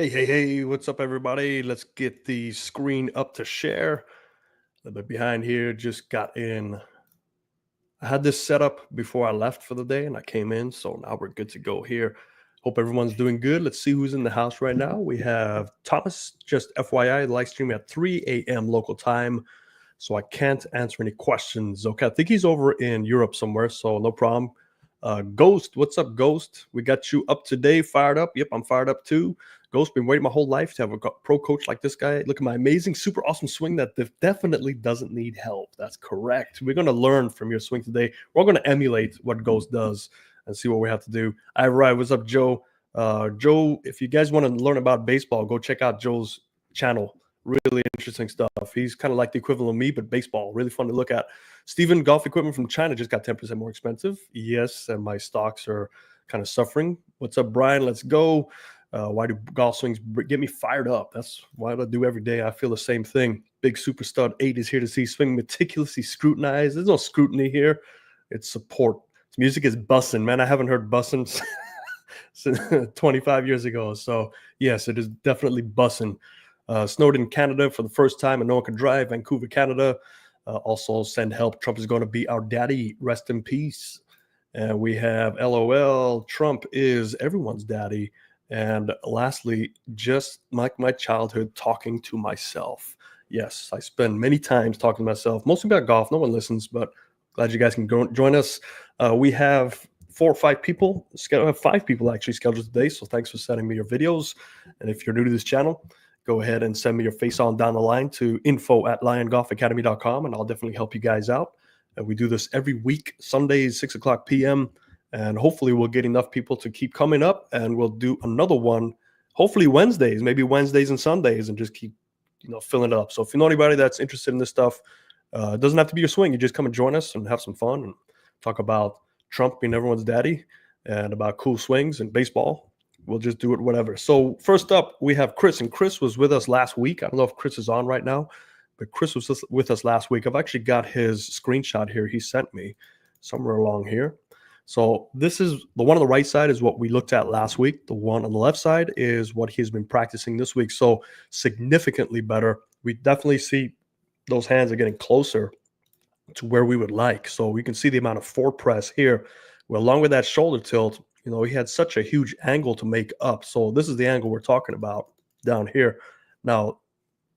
Hey, what's up, everybody? Let's get the screen up to share. A little bit behind here, just got in. I had this set up before I left for the day and I came in, so now we're good to go here. Hope everyone's doing good. Let's see who's in the house right now. We have Thomas, just FYI, live streaming at 3 a.m. local time, so I can't answer any questions. Okay, I think he's over in Europe somewhere, so no problem. Ghost, what's up, Ghost? We got you up today, fired up. Yep, I'm fired up too. Ghost, been waiting my whole life to have a pro coach like this guy. Look at my amazing, super awesome swing that definitely doesn't need help. That's correct. We're going to learn from your swing today. We're going to emulate what Ghost does and see what we have to do. All right, what's up, Joe? Joe, if you guys want to learn about baseball, go check out Joe's channel. Really interesting stuff. He's kind of like the equivalent of me, but baseball. Really fun to look at. Steven, golf equipment from China just got 10% more expensive. Yes, and my stocks are kind of suffering. What's up, Brian? Let's go. Why do golf swings get me fired up? That's what I do every day. I feel the same thing. Big Super Stud 8 is here to see swing meticulously scrutinized. There's no scrutiny here. It's support. This music is bussin', man. I haven't heard bussin' since 25 years ago. So, yes, it is definitely bussin'. Snowed in Canada for the first time and no one can drive. Vancouver, Canada. Also send help. Trump is going to be our daddy. Rest in peace. And we have LOL. Trump is everyone's daddy. And lastly, just like my childhood, talking to myself. Yes, I spend many times talking to myself, mostly about golf. No one listens, but glad you guys can join us. We have 4 or 5 people. I have 5 people actually scheduled today. So thanks for sending me your videos. And if you're new to this channel, go ahead and send me your face on down the line to info@liongolfacademy.com, and I'll definitely help you guys out. And we do this every week, Sundays, 6 o'clock p.m., and hopefully we'll get enough people to keep coming up, and we'll do another one, hopefully Wednesdays, maybe Wednesdays and Sundays, and just keep filling it up. So if you know anybody that's interested in this stuff, it doesn't have to be your swing. You just come and join us and have some fun and talk about Trump being everyone's daddy and about cool swings and baseball. We'll just do it, whatever. So first up, we have Chris, and Chris was with us last week. I don't know if Chris is on right now, but Chris was with us last week. I've actually got his screenshot here. He sent me somewhere along here. So this is the one on the right side is what we looked at last week. The one on the left side is what he's been practicing this week. So significantly better. We definitely see those hands are getting closer to where we would like. So we can see the amount of forward press here. Well, along with that shoulder tilt, he had such a huge angle to make up. So this is the angle we're talking about down here. Now,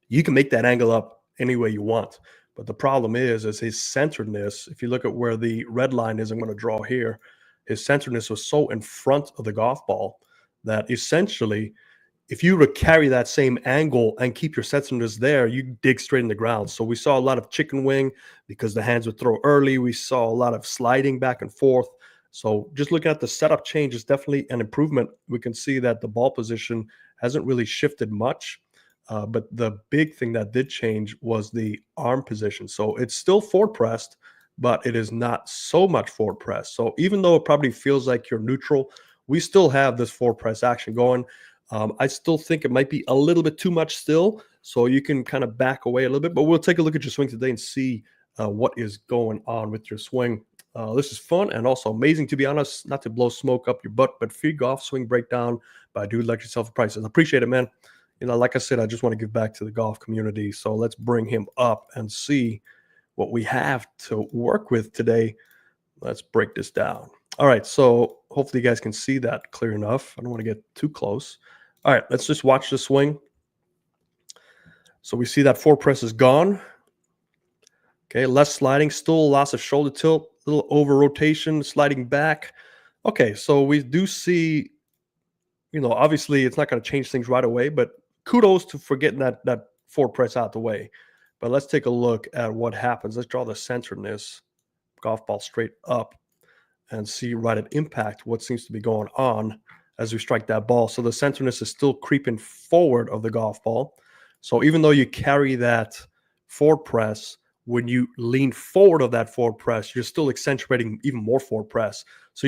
you can make that angle up any way you want. But the problem is his centeredness. If you look at where the red line is, I'm going to draw here, his centeredness was so in front of the golf ball that essentially, if you were to carry that same angle and keep your centeredness there, you dig straight in the ground. So we saw a lot of chicken wing because the hands would throw early. We saw a lot of sliding back and forth. So just looking at the setup change is definitely an improvement. We can see that the ball position hasn't really shifted much. But the big thing that did change was the arm position. So it's still forward pressed, but it is not so much forward press. So even though it probably feels like you're neutral, we still have this forward press action going. I still think it might be a little bit too much still. So you can kind of back away a little bit, but we'll take a look at your swing today and see what is going on with your swing. This is fun and also amazing, to be honest, not to blow smoke up your butt, but free golf swing breakdown by Dude Like Yourself Prices. I appreciate it, man. Like I said, I just want to give back to the golf community. So let's bring him up and see what we have to work with today. Let's break this down. All right, so hopefully you guys can see that clear enough. I don't want to get too close. All right, let's just watch the swing. So we see that forward press is gone. Okay, less sliding, still lots of shoulder tilt, little over rotation, sliding back. Okay, so we do see, obviously it's not going to change things right away, but kudos for getting that forward press out the way. But let's take a look at what happens. Let's draw the centeredness, golf ball straight up, and see right at impact what seems to be going on as we strike that ball. So the centeredness is still creeping forward of the golf ball. So even though you carry that forward press, when you lean forward of that forward press, you're still accentuating even more forward press. So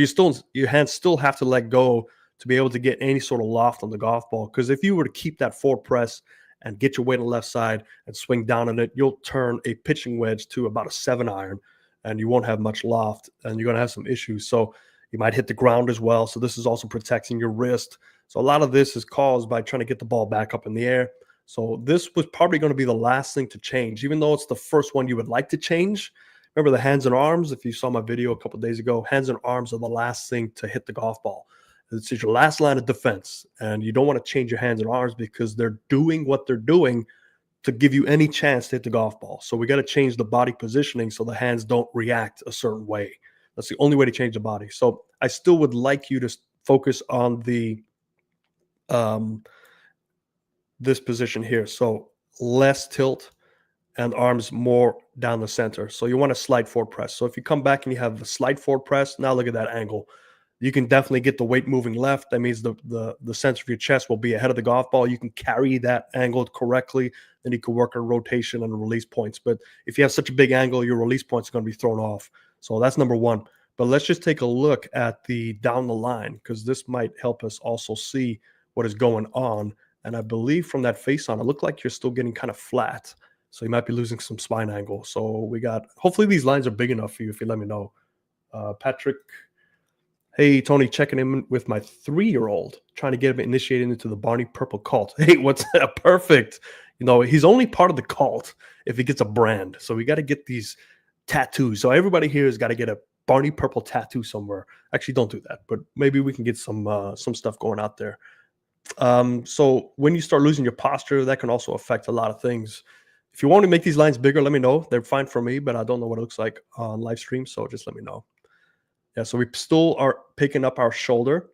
your hands still have to let go to be able to get any sort of loft on the golf ball. Because if you were to keep that forward press and get your weight on the left side and swing down on it, you'll turn a pitching wedge to about a 7-iron, and you won't have much loft, and you're going to have some issues. So You might hit the ground as well. So this is also protecting your wrist. So a lot of this is caused by trying to get the ball back up in the air. So this was probably going to be the last thing to change, even though it's the first one you would like to change. Remember the hands and arms? If you saw my video a couple of days ago, hands and arms are the last thing to hit the golf ball. It's your last line of defense, and you don't want to change your hands and arms because they're doing what they're doing to give you any chance to hit the golf ball. So we got to change the body positioning so the hands don't react a certain way. That's the only way to change the body. So I still would like you to focus on the um, this position here. So less tilt and arms more down the center. So you want to slide forward press. So if you come back and you have the slide forward press, now look at that angle. You can definitely get the weight moving left. That means the center of your chest will be ahead of the golf ball. You can carry that angle correctly. Then you can work on rotation and release points. But if you have such a big angle, your release points are going to be thrown off. So that's number one. But let's just take a look at the down the line, because this might help us also see what is going on. And I believe from that face on, it looked like you're still getting kind of flat. So you might be losing some spine angle. So we got, hopefully these lines are big enough for you if you let me know. Patrick, hey, Tony, checking in with my 3-year-old, trying to get him initiated into the Barney Purple cult. Hey, what's that? Perfect. You know, he's only part of the cult if he gets a brand. So we got to get these tattoos. So everybody here has got to get a Barney Purple tattoo somewhere. Actually, don't do that, but maybe we can get some stuff going out there. So when you start losing your posture, that can also affect a lot of things. If you want to make these lines bigger, let me know. They're fine for me, but I don't know what it looks like on live stream. So just let me know. Yeah, so we still are picking up our shoulder,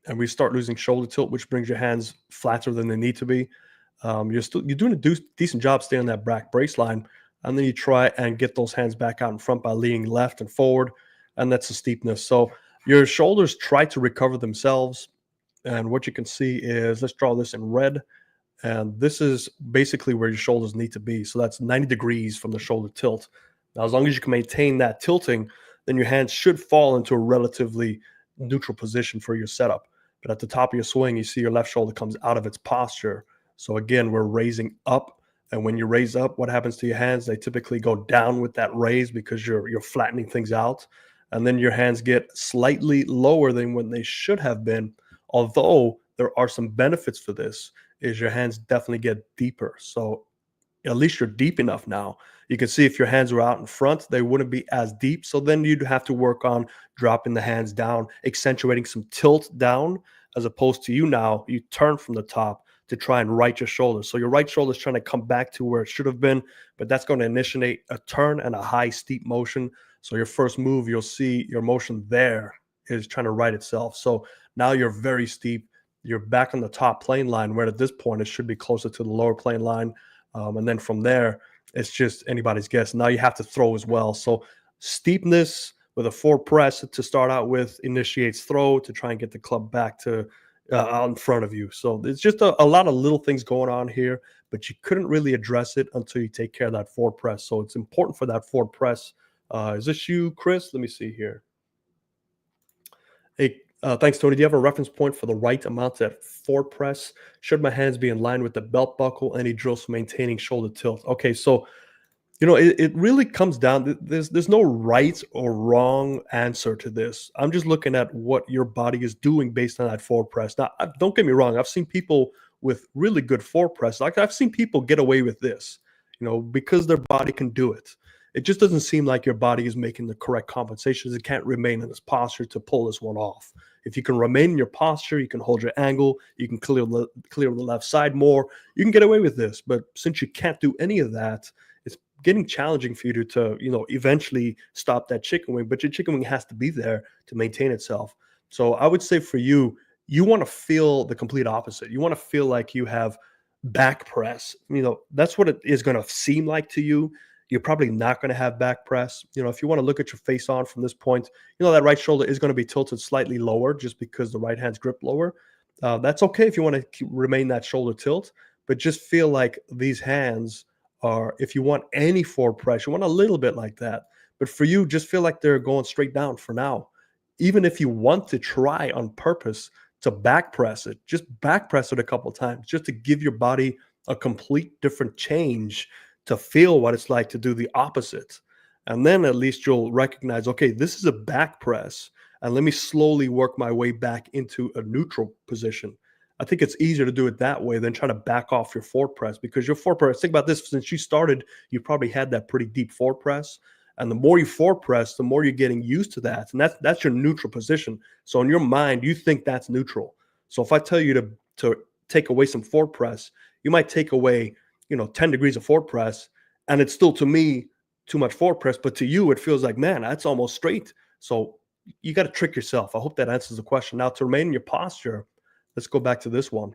and we start losing shoulder tilt, which brings your hands flatter than they need to be. You're doing a decent job staying on that back brace line, and then you try and get those hands back out in front by leaning left and forward, and that's the steepness. So your shoulders try to recover themselves, and what you can see is, let's draw this in red, and this is basically where your shoulders need to be. So that's 90 degrees from the shoulder tilt. Now, as long as you can maintain that tilting, then your hands should fall into a relatively neutral position for your setup. But at the top of your swing, you see your left shoulder comes out of its posture. So again, we're raising up. And when you raise up, what happens to your hands? They typically go down with that raise because you're flattening things out. And then your hands get slightly lower than when they should have been. Although there are some benefits for this, is your hands definitely get deeper. So at least you're deep enough now. You can see if your hands were out in front, they wouldn't be as deep. So then you'd have to work on dropping the hands down, accentuating some tilt down, as opposed to you turn from the top to try and right your shoulder. So your right shoulder is trying to come back to where it should have been, but that's going to initiate a turn and a high steep motion. So your first move, you'll see your motion there is trying to right itself. So now you're very steep. You're back on the top plane line, where at this point it should be closer to the lower plane line. And then from there, it's just anybody's guess. Now you have to throw as well. So steepness with a forward press to start out with initiates throw to try and get the club back to out in front of you. So there's just a lot of little things going on here, but you couldn't really address it until you take care of that forward press. So it's important for that forward press. Is this you, Chris? Let me see here. Hey, thanks, Tony. Do you have a reference point for the right amount at forward press? Should my hands be in line with the belt buckle? Any drills for maintaining shoulder tilt? Okay, so it really comes down. There's no right or wrong answer to this. I'm just looking at what your body is doing based on that forward press. Now, don't get me wrong. I've seen people with really good forward press. Like I've seen people get away with this, because their body can do it. It just doesn't seem like your body is making the correct compensations. It can't remain in this posture to pull this one off. If you can remain in your posture, you can hold your angle, you can clear the left side more, you can get away with this. But since you can't do any of that, it's getting challenging for you to eventually stop that chicken wing. But your chicken wing has to be there to maintain itself. So I would say for you, you want to feel the complete opposite. You want to feel like you have back press. That's what it is going to seem like to you. You're probably not going to have back press. If you want to look at your face on from this point, that right shoulder is going to be tilted slightly lower just because the right hand's grip lower. That's okay if you want to remain that shoulder tilt, but just feel like these hands are, if you want any forward press, you want a little bit like that. But for you, just feel like they're going straight down for now. Even if you want to try on purpose to back press it, just back press it a couple of times just to give your body a complete different change to feel what it's like to do the opposite. And then at least you'll recognize, okay, this is a back press. and let me slowly work my way back into a neutral position. I think it's easier to do it that way than trying to back off your forward press, because your forward press, think about this, since you started, you probably had that pretty deep forward press. And the more you forward press, the more you're getting used to that. And that's your neutral position. So in your mind, you think that's neutral. So if I tell you to take away some forward press, you might take away, 10 degrees of forward press, and it's still, to me, too much forward press, but to you it feels like, man, that's almost straight. So you got to trick yourself. I hope that answers the question. Now, to remain in your posture, let's go back to this one.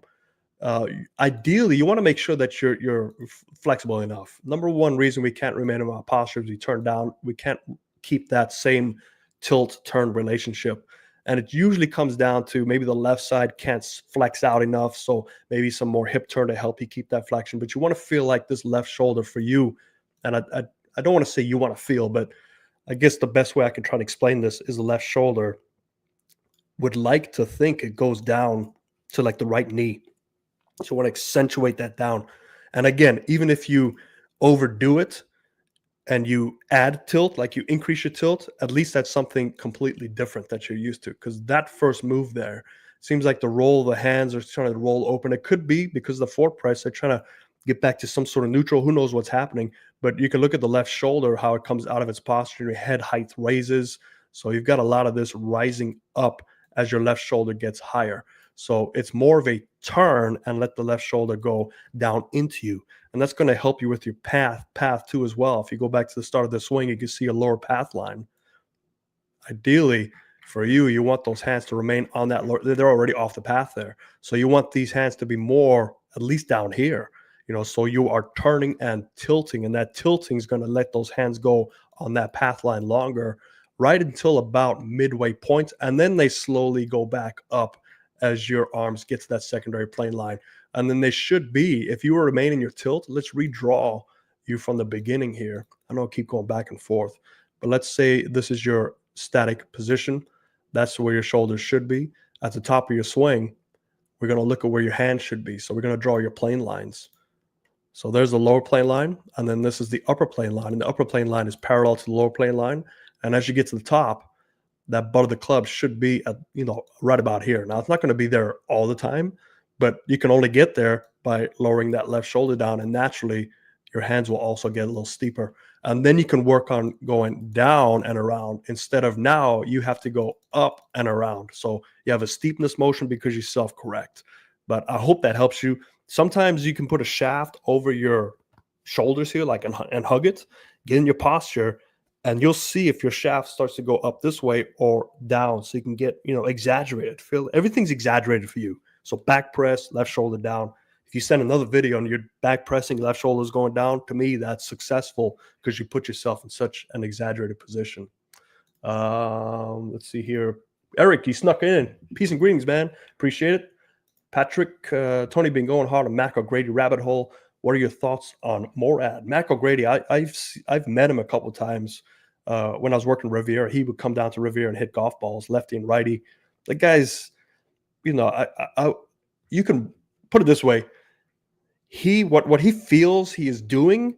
Ideally, you want to make sure that you're flexible enough. Number one reason we can't remain in our posture is we turn down. We can't keep that same tilt turn relationship, and it usually comes down to maybe the left side can't flex out enough. So maybe some more hip turn to help you keep that flexion. But you want to feel like this left shoulder for you, and I don't want to say you want to feel, but I guess the best way I can try to explain this is the left shoulder would like to think it goes down to like the right knee. So I want to accentuate that down. And again, even if you overdo it and you add tilt, like you increase your tilt, at least that's something completely different that you're used to. Because that first move there seems like the roll of the hands are trying to roll open. It could be because of the forward press, they're trying to get back to some sort of neutral. Who knows what's happening? But you can look at the left shoulder, how it comes out of its posture, your head height raises. So you've got a lot of this rising up as your left shoulder gets higher. So it's more of a turn and let the left shoulder go down into you. And that's going to help you with your path too as well. If you go back to the start of the swing, you can see a lower path line. Ideally, for you, you want those hands to remain on that lower, they're already off the path there. So you want these hands to be more, at least down here, so you are turning and tilting, and that tilting is going to let those hands go on that path line longer, right until about midway point, and then they slowly go back up as your arms get to that secondary plane line. And then they should be, if you were remaining your tilt, let's redraw you from the beginning here. I know I keep going back and forth, but let's say this is your static position. That's where your shoulders should be. At the top of your swing, we're going to look at where your hands should be. So we're going to draw your plane lines. So there's the lower plane line, and then this is the upper plane line. And the upper plane line is parallel to the lower plane line. And as you get to the top, that butt of the club should be at, right about here. Now, it's not going to be there all the time, but you can only get there by lowering that left shoulder down, and naturally your hands will also get a little steeper. And then you can work on going down and around instead of now you have to go up and around. So you have a steepness motion because you self-correct. But I hope that helps you. Sometimes you can put a shaft over your shoulders here, like, and hug it, get in your posture, and you'll see if your shaft starts to go up this way or down, so you can get, exaggerated. Feel everything's exaggerated for you. So back press, left shoulder down. If you send another video and you're back pressing, left shoulder is going down, to me, that's successful because you put yourself in such an exaggerated position. Let's see here. Eric, you snuck in. Peace and greetings, man. Appreciate it. Patrick, Tony been going hard on Mac O'Grady rabbit hole. What are your thoughts on Morad? Mac O'Grady, I've met him a couple of times when I was working Riviera. He would come down to Riviera and hit golf balls, lefty and righty. The guy's, you can put it this way. What he feels he is doing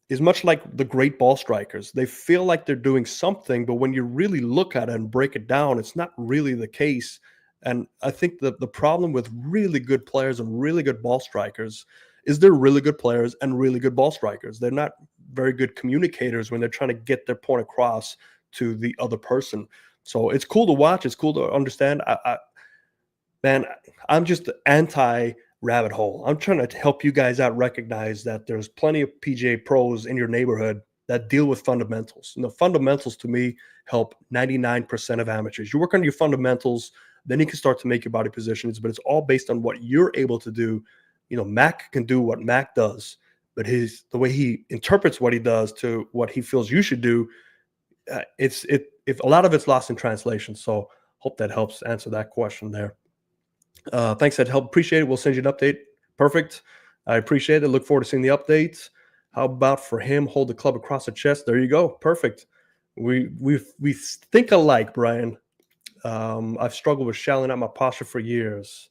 is much like the great ball strikers. They feel like they're doing something, but when you really look at it and break it down, it's not really the case. And I think the problem with really good players and really good ball strikers is they're really good players and really good ball strikers. They're not very good communicators when they're trying to get their point across to the other person. So it's cool to watch. It's cool to understand. Man, I'm just anti-rabbit hole. I'm trying to help you guys out recognize that there's plenty of PGA pros in your neighborhood that deal with fundamentals. Fundamentals to me help 99% of amateurs. You work on your fundamentals, then you can start to make your body positions, but it's all based on what you're able to do. Mac can do what Mac does, but the way he interprets what he does to what he feels you should do, if a lot of it's lost in translation. So hope that helps answer that question there. Thanks, that helped. Appreciate it. We'll send you an update. Perfect. I appreciate it. Look forward to seeing the updates. How about for him, hold the club across the chest? There you go. Perfect. We think alike, Brian. I've struggled with shallow out my posture for years.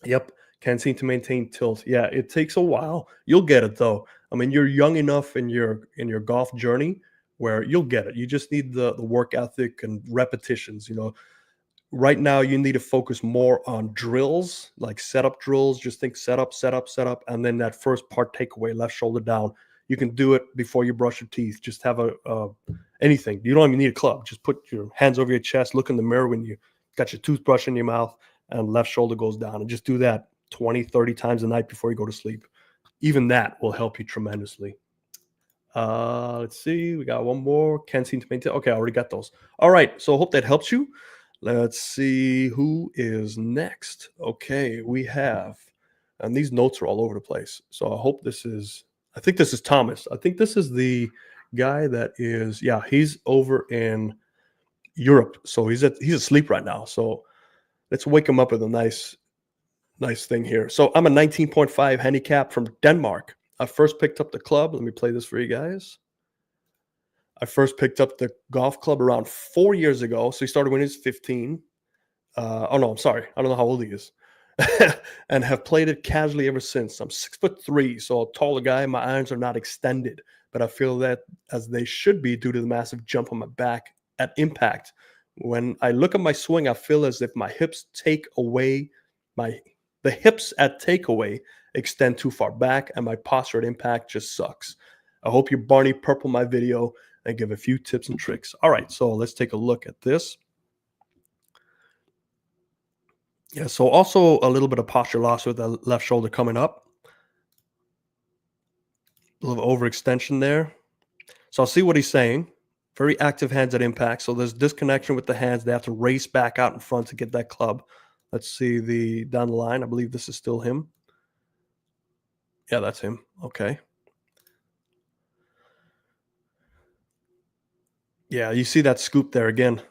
Yep. Can't seem to maintain tilt. Yeah, it takes a while. You'll get it though. I mean, you're young enough in your golf journey where you'll get it. You just need the work ethic and repetitions. Right now you need to focus more on drills, like setup drills. Just think setup, setup, setup, and then that first part takeaway, left shoulder down. You can do it before you brush your teeth. Just have a anything. You don't even need a club. Just put your hands over your chest, look in the mirror when you got your toothbrush in your mouth, and left shoulder goes down. And just do that 20, 30 times a night before you go to sleep. Even that will help you tremendously. Let's see. We got one more. Can't seem to maintain. Okay, I already got those. All right. So hope that helps you. Let's see who is next. Okay, we have, and these notes are all over the place. So I think this is Thomas. I think this is the guy that is, yeah, he's over in Europe. So he's asleep right now. So let's wake him up with a nice thing here. So I'm a 19.5 handicap from Denmark. I first picked up the club. Let me play this for you guys. I first picked up the golf club around 4 years ago. So he started when he was 15. Oh no, I'm sorry. I don't know how old he is. And have played it casually ever since. I'm 6'3", so a taller guy. My irons are not extended, but I feel that as they should be due to the massive jump on my back at impact. When I look at my swing, I feel as if my hips take away the hips at takeaway extend too far back, and my posture at impact just sucks. I hope you Barney Purple my video and give a few tips and tricks. All right, so let's take a look at this. Yeah, so also a little bit of posture loss with the left shoulder coming up. A little overextension there. So I'll see what he's saying. Very active hands at impact. So there's disconnection with the hands. They have to race back out in front to get that club. Let's see the down the line. I believe this is still him. Yeah, that's him. Okay. Yeah, you see that scoop there again.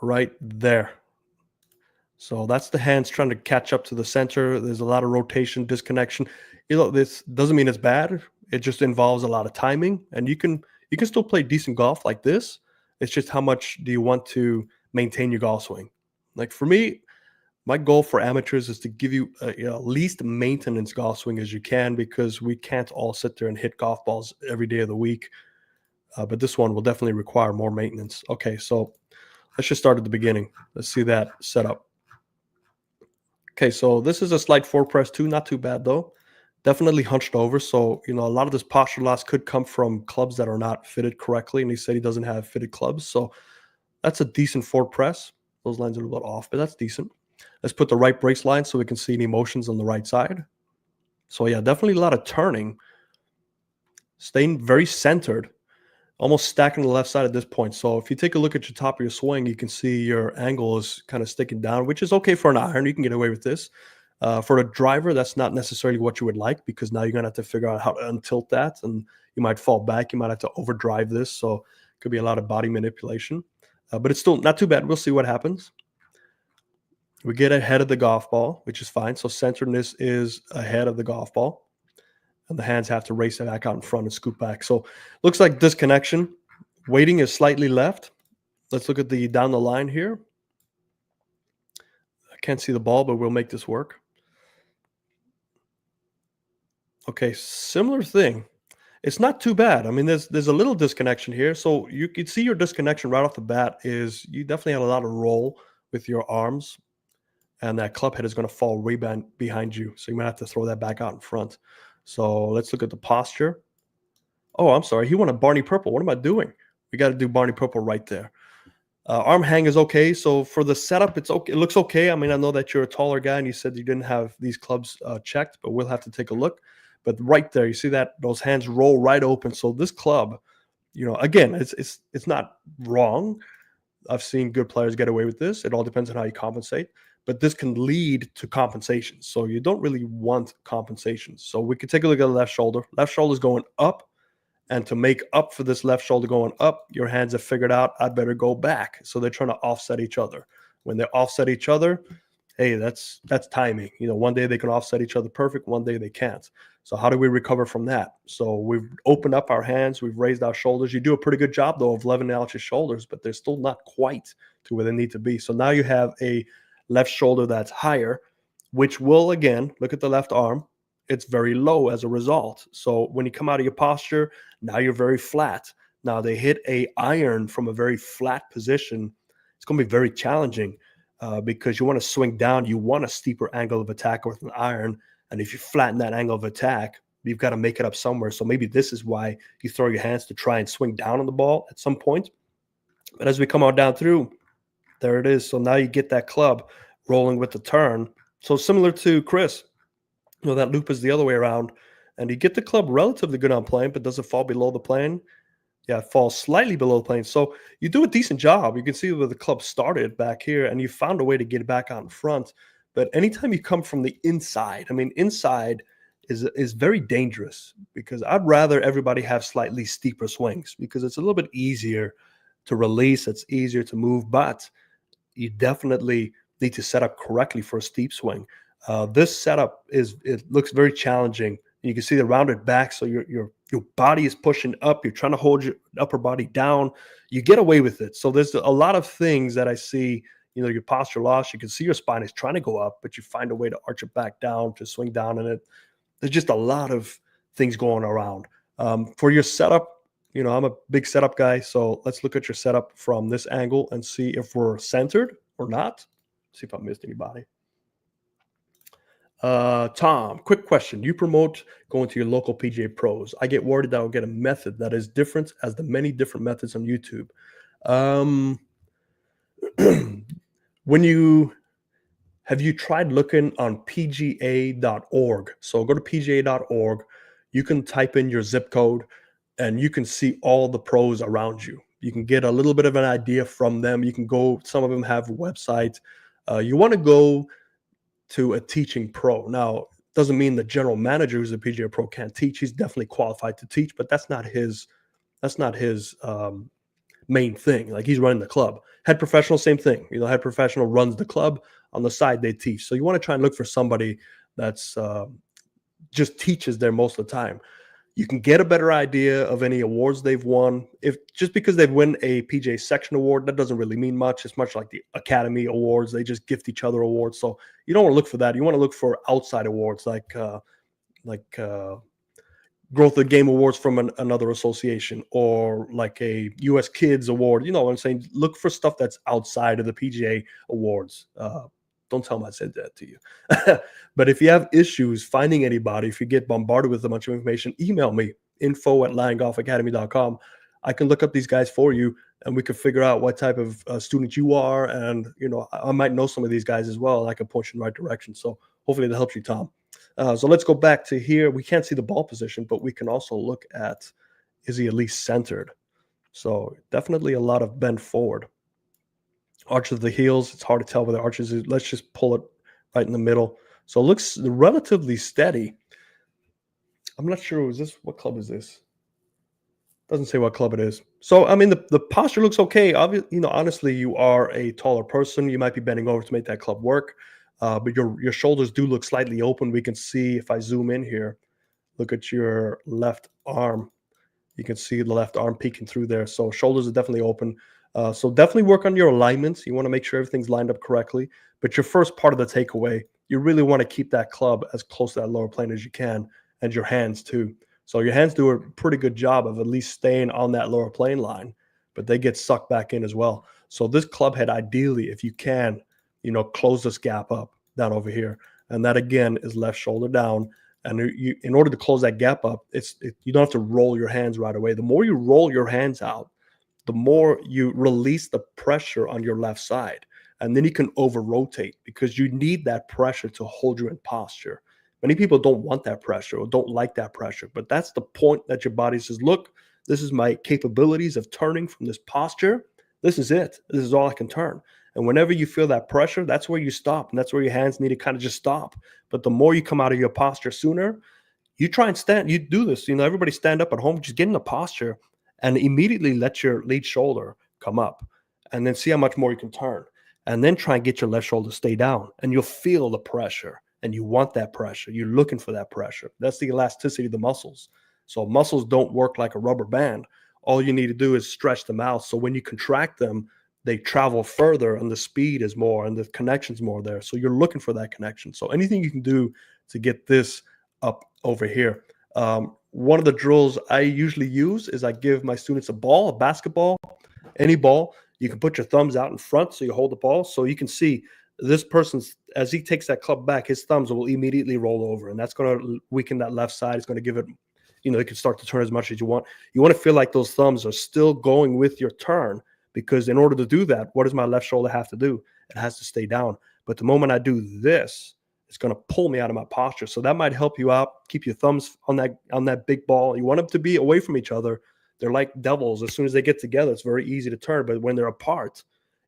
Right there. So that's the hands trying to catch up to the center. There's a lot of rotation, disconnection. This doesn't mean it's bad. It just involves a lot of timing, and you can still play decent golf like this. It's just how much do you want to maintain your golf swing? Like for me, my goal for amateurs is to give you least maintenance golf swing as you can, because we can't all sit there and hit golf balls every day of the week. But this one will definitely require more maintenance. Okay, so let's just start at the beginning. Let's see that setup. Okay, so this is a slight forward press too, not too bad though. Definitely hunched over. So, a lot of this posture loss could come from clubs that are not fitted correctly. And he said he doesn't have fitted clubs. So that's a decent forward press. Those lines are a little off, but that's decent. Let's put the right brace line so we can see any motions on the right side. So yeah, definitely a lot of turning. Staying very centered. Almost stacking the left side at this point. So if you take a look at your top of your swing, you can see your angle is kind of sticking down, which is okay for an iron. You can get away with this. For a driver, that's not necessarily what you would like, because now you're going to have to figure out how to untilt that, and you might fall back. You might have to overdrive this. So it could be a lot of body manipulation, but it's still not too bad. We'll see what happens. We get ahead of the golf ball, which is fine. So centeredness is ahead of the golf ball, and the hands have to race it back out in front and scoop back. So looks like disconnection. Weighting is slightly left. Let's look at the down the line here. I can't see the ball, but we'll make this work. Okay, similar thing. It's not too bad. I mean, there's a little disconnection here. So you could see your disconnection right off the bat is you definitely had a lot of roll with your arms, and that club head is going to fall way behind you. So you might have to throw that back out in front. So let's look at the posture. Oh, I'm sorry. He wanted Barney Purple. What am I doing? We got to do Barney Purple right there. Arm hang is okay. So for the setup, it's okay. It looks okay. I mean, I know that you're a taller guy and you said you didn't have these clubs checked, but we'll have to take a look. But right there, you see that those hands roll right open. So this club, again, it's not wrong. I've seen good players get away with this. It all depends on how you compensate. But this can lead to compensations. So you don't really want compensations. So we could take a look at the left shoulder. Left shoulder is going up. And to make up for this left shoulder going up, your hands have figured out I'd better go back. So they're trying to offset each other. When they offset each other, hey, that's timing. One day they can offset each other perfect. One day they can't. So how do we recover from that? So we've opened up our hands. We've raised our shoulders. You do a pretty good job, though, of leveling out your shoulders, but they're still not quite to where they need to be. So now you have a left shoulder that's higher, which will, again, look at the left arm. It's very low as a result. So when you come out of your posture, now you're very flat. Now they hit a iron from a very flat position. It's going to be very challenging because you want to swing down. You want a steeper angle of attack with an iron. And if you flatten that angle of attack, you've got to make it up somewhere. So maybe this is why you throw your hands to try and swing down on the ball at some point. But as we come on down through, there it is. So now you get that club rolling with the turn. So similar to Chris, that loop is the other way around. And you get the club relatively good on plane, but does it fall below the plane? Yeah, it falls slightly below the plane. So you do a decent job. You can see where the club started back here, and you found a way to get it back out in front. But anytime you come from the inside, I mean, inside is very dangerous because I'd rather everybody have slightly steeper swings because it's a little bit easier to release. It's easier to move, but you definitely need to set up correctly for a steep swing. This setup it looks very challenging. You can see the rounded back, so your body is pushing up. You're trying to hold your upper body down. You get away with it. So there's a lot of things that I see. Your posture loss. You can see your spine is trying to go up, but you find a way to arch it back down, to swing down in it. There's just a lot of things going around. For your setup, I'm a big setup guy. So let's look at your setup from this angle and see if we're centered or not. See if I missed anybody. Tom, quick question. You promote going to your local PGA pros. I get worried that I'll get a method that is different as the many different methods on YouTube. Have you tried looking on pga.org? So go to pga.org. You can type in your zip code and you can see all the pros around you. You can get a little bit of an idea from them. You can go, some of them have websites. You want to go to a teaching pro. Now, doesn't mean the general manager who's a PGA pro can't teach. He's definitely qualified to teach, but that's not his main thing. Like, he's running the club. Head professional, same thing. Head professional runs the club. On the side, they teach. So you want to try and look for somebody that's just teaches there most of the time. You can get a better idea of any awards they've won. If just because they've won a PGA Section award, that doesn't really mean much. It's much like the Academy awards. They just gift each other awards. So you don't want to look for that. You want to look for outside awards like Growth of Game awards from another association, or like a U.S. Kids award. You know what I'm saying? Look for stuff that's outside of the PGA awards. Don't tell them I said that to you. But if you have issues finding anybody, if you get bombarded with a bunch of information, email me, info@liongolfacademy.com. I can look up these guys for you, and we can figure out what type of student you are. And, I might know some of these guys as well, and I can point you in the right direction. So hopefully that helps you, Tom. So let's go back to here. We can't see the ball position, but we can also look at, is he at least centered? So definitely a lot of bend forward. Arch of the heels, it's hard to tell where the arches is. Let's just pull it right in the middle. So it looks relatively steady. I'm not sure, what club is this? Doesn't say what club it is. So, I mean, the posture looks okay. Obviously, honestly, you are a taller person. You might be bending over to make that club work. But your shoulders do look slightly open. We can see, if I zoom in here, look at your left arm. You can see the left arm peeking through there. So shoulders are definitely open. So definitely work on your alignments. You want to make sure everything's lined up correctly. But your first part of the takeaway, you really want to keep that club as close to that lower plane as you can, and your hands too. So your hands do a pretty good job of at least staying on that lower plane line, but they get sucked back in as well. So this club head, ideally, if you can, close this gap up down over here. And that, again, is left shoulder down. And in order to close that gap up, you don't have to roll your hands right away. The more you roll your hands out, the more you release the pressure on your left side. And then you can over-rotate because you need that pressure to hold you in posture. Many people don't want that pressure or don't like that pressure, but that's the point that your body says, look, this is my capabilities of turning from this posture. This is it. This is all I can turn. And whenever you feel that pressure, that's where you stop. And that's where your hands need to kind of just stop. But the more you come out of your posture sooner, you try and stand. You do this. Everybody stand up at home. Just get in the posture and immediately let your lead shoulder come up. And then see how much more you can turn. And then try and get your left shoulder to stay down. And you'll feel the pressure. And you want that pressure. You're looking for that pressure. That's the elasticity of the muscles. So muscles don't work like a rubber band. All you need to do is stretch them out. So when you contract them, they travel further and the speed is more and the connection's more there. So you're looking for that connection. So anything you can do to get this up over here. one of the drills I usually use is I give my students a ball, a basketball, any ball. You can put your thumbs out in front so you hold the ball. So you can see this person's, as he takes that club back, his thumbs will immediately roll over. And that's going to weaken that left side. It's going to give it, you can start to turn as much as you want. You want to feel like those thumbs are still going with your turn, because in order to do that, what does my left shoulder have to do? It has to stay down. But the moment I do this, it's going to pull me out of my posture. So that might help you out. Keep your thumbs on that big ball. You want them to be away from each other. They're like devils. As soon as they get together, it's very easy to turn. But when they're apart,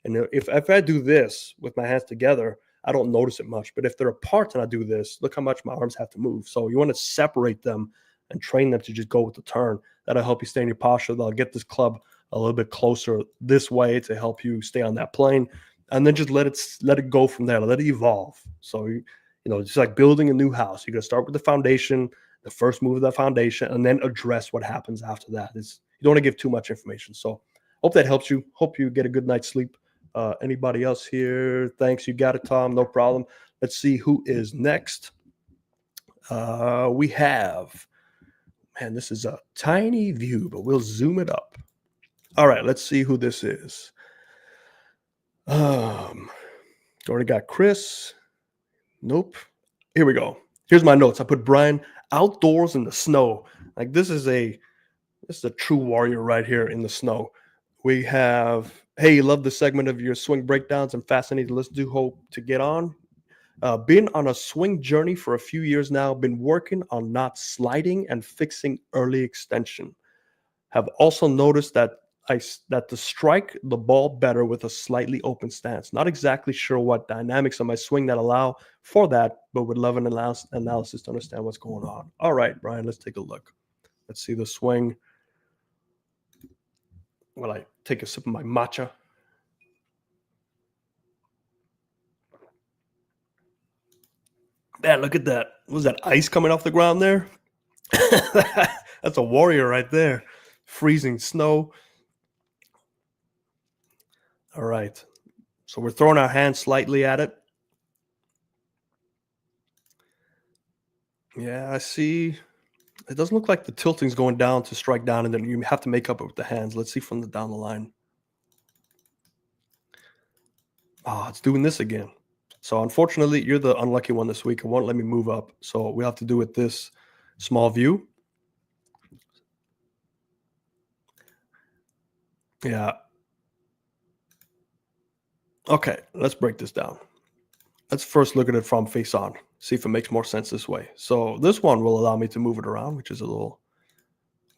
and if I do this with my hands together, I don't notice it much. But if they're apart and I do this, look how much my arms have to move. So you want to separate them and train them to just go with the turn. That'll help you stay in your posture. They'll get this club a little bit closer this way to help you stay on that plane. And then just let it go from there. Let it evolve. So just like building a new house. You're going to start with the foundation, the first move of the foundation, and then address what happens after that. You don't want to give too much information. So hope that helps you. Hope you get a good night's sleep. Anybody else here? Thanks. You got it, Tom. No problem. Let's see who is next. We have, man, this is a tiny view, but we'll zoom it up. All right, let's see who this is. Already got Chris. Nope. Here we go. Here's my notes. I put Brian outdoors in the snow. Like this is a true warrior right here in the snow. We have, hey, love the segment of your swing breakdowns. I'm fascinated to listen to. Hope to get on. Been on a swing journey for a few years now. Been working on not sliding and fixing early extension. Have also noticed that to strike the ball better with a slightly open stance. Not exactly sure what dynamics of my swing that allow for that, but would love an analysis to understand what's going on. All right, Brian, let's take a look. Let's see the swing. While I take a sip of my matcha. Man, look at that. Was that ice coming off the ground there? That's a warrior right there. Freezing snow. All right. So we're throwing our hands slightly at it. Yeah, I see. It doesn't look like the tilting's going down to strike down, and then you have to make up it with the hands. Let's see from down the line. Oh, it's doing this again. So unfortunately, you're the unlucky one this week. It won't let me move up. So we have to do with this small view. Yeah. Okay, let's break this down. Let's first look at it from face on. See if it makes more sense this way. So this one will allow me to move it around, which is a little,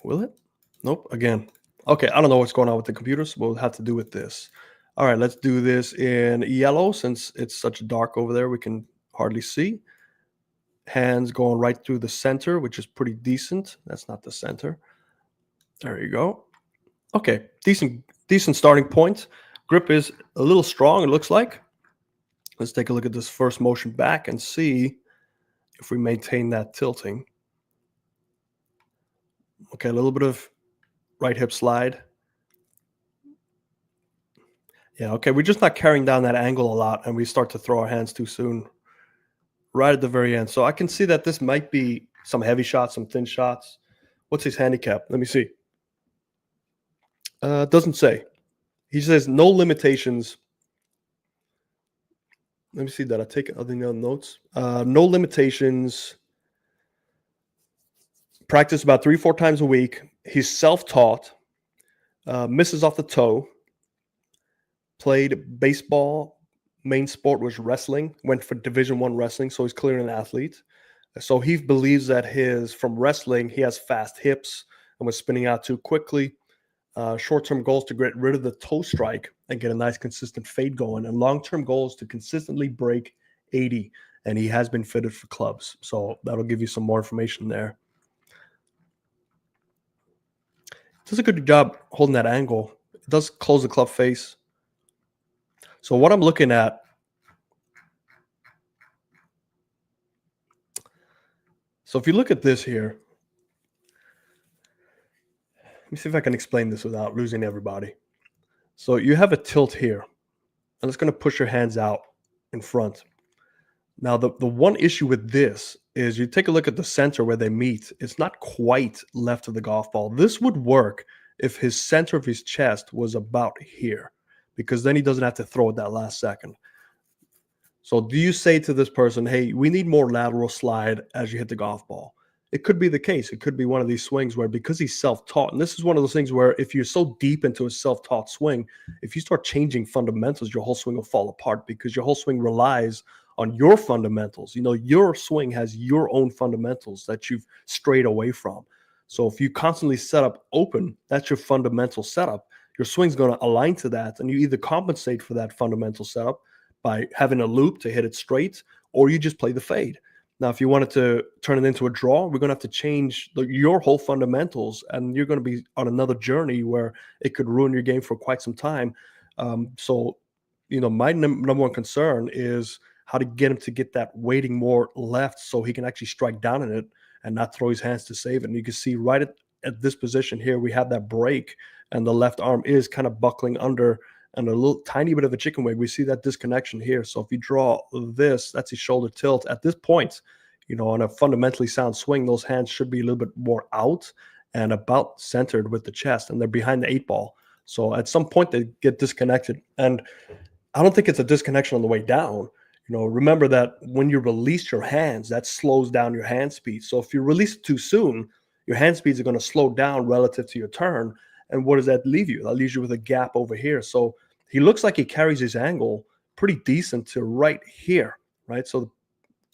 will it? Nope, again. Okay, I don't know what's going on with the computers. We'll have to do with this. All right, let's do this in yellow since it's such dark over there. We can hardly see. Hands going right through the center, which is pretty decent. That's not the center. There you go. Okay, decent starting point. Grip is a little strong, it looks like. Let's take a look at this first motion back and see if we maintain that tilting. Okay, a little bit of right hip slide. Yeah, okay, we're just not carrying down that angle a lot, and we start to throw our hands too soon right at the very end. So I can see that this might be some heavy shots, some thin shots. What's his handicap? Let me see. Doesn't say. He says no limitations. Let me see that. I take other notes. No limitations. Practice about 3-4 times a week. He's self-taught. Misses off the toe. Played baseball. Main sport was wrestling. Went for Division I wrestling, so he's clearly an athlete. So he believes that from wrestling, he has fast hips and was spinning out too quickly. Short-term goals to get rid of the toe strike and get a nice consistent fade going, and long-term goals to consistently break 80. And he has been fitted for clubs, so that'll give you some more information there. Does a good job holding that angle. It does close the club face. So what I'm looking at, so if you look at this here, let me see if I can explain this without losing everybody. So you have a tilt here, and it's going to push your hands out in front. Now, the one issue with this is you take a look at the center where they meet. It's not quite left of the golf ball. This would work if his center of his chest was about here, because then he doesn't have to throw it that last second. So do you say to this person, "Hey, we need more lateral slide as you hit the golf ball"? It could be the case. It could be one of these swings where, because he's self-taught, and this is one of those things where if you're so deep into a self-taught swing, if you start changing fundamentals, your whole swing will fall apart because your whole swing relies on your fundamentals. Your swing has your own fundamentals that you've strayed away from. So if you constantly set up open, that's your fundamental setup. Your swing's going to align to that, and you either compensate for that fundamental setup by having a loop to hit it straight, or you just play the fade. Now, if you wanted to turn it into a draw, we're going to have to change your whole fundamentals, and you're going to be on another journey where it could ruin your game for quite some time. So, my number one concern is how to get him to get that weighting more left so he can actually strike down in it and not throw his hands to save it. And you can see right at this position here, we have that break, and the left arm is kind of buckling under and a little tiny bit of a chicken wing. We see that disconnection here. So if you draw this, that's his shoulder tilt. At this point, on a fundamentally sound swing, those hands should be a little bit more out and about centered with the chest, and they're behind the 8 ball. So at some point they get disconnected. And I don't think it's a disconnection on the way down. Remember that when you release your hands, that slows down your hand speed. So if you release it too soon, your hand speeds are going to slow down relative to your turn. And what does that leave you? That leaves you with a gap over here. So he looks like he carries his angle pretty decent to right here, right? So the